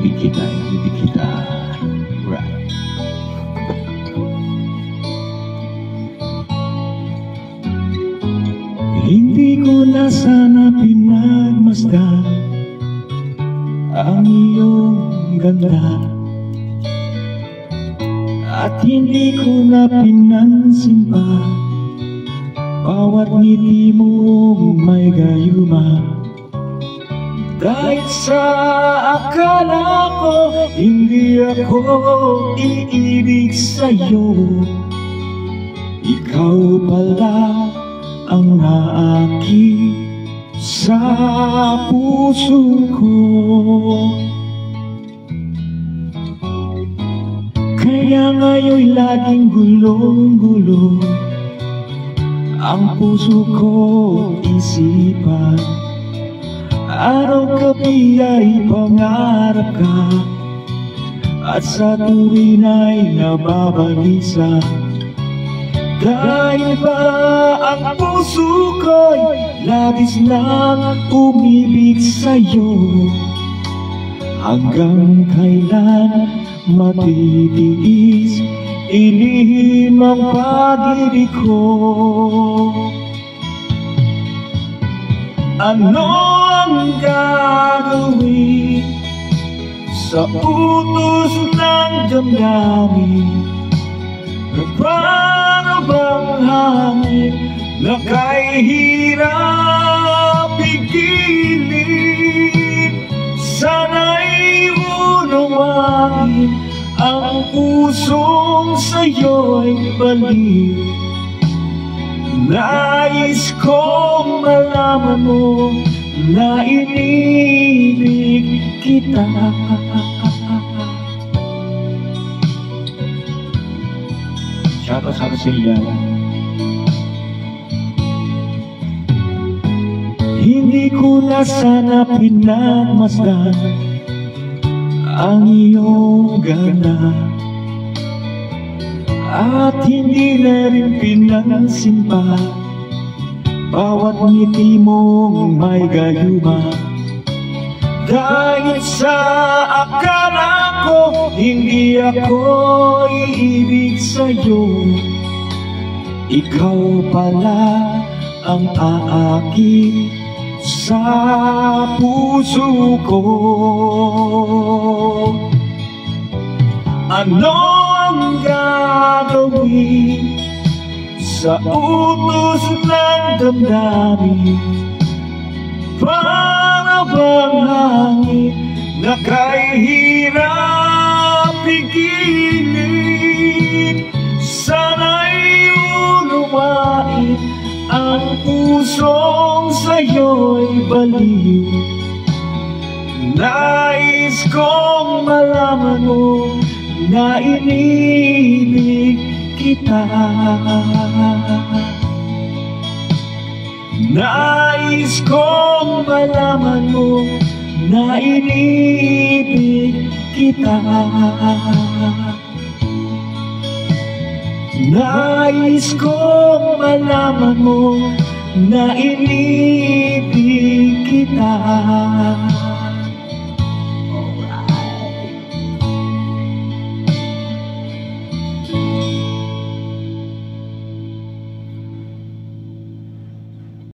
Iniibig kita, iniibig kita. Right. Hindi ko na sana pinagmasdan ang iyong ganda, at hindi ko na pinansin pa bawat ngiti mong may gayuma. Dahil sa akala ko hindi ako iibig sa'yo, ikaw pala ang naakit sa puso ko. Kaya ngayon'y laging gulong-gulo ang puso ko, isipan. Araw-gabi ay pangarap ka, at sa tuwin ay nababalisa. Dahil ba ang puso ko'y labis nang umibig sa'yo, hanggang kailan matitiis ilihim ang pag-ibig ko? Ano ang gagawin sa utos ng damdamin? Para bang hangin na kahirap pigilin? Sana'y unawain ang pusong sa'yo'y baliw. Nais kong malaman mo na iniibig kita. Shoutout sa sila. Hindi ko na sana pinagmasdan ang iyong ganda, at hindi na rin pinansin pa bawat ngiti mong may gayuma. Dahil sa akala ko hindi ako iibig sa'yo, ikaw pala ang aakit sa puso ko. Ano ang gagawin sa utos ng damdamin? Para bang hangin na kahirap pigilin? Sana'y unawain ang pusong sa'yo'y baliw. Nais kong malaman mo na iniibig kita. Nais kong malaman mo na iniibig kita. Nais kong malaman mo na iniibig kita.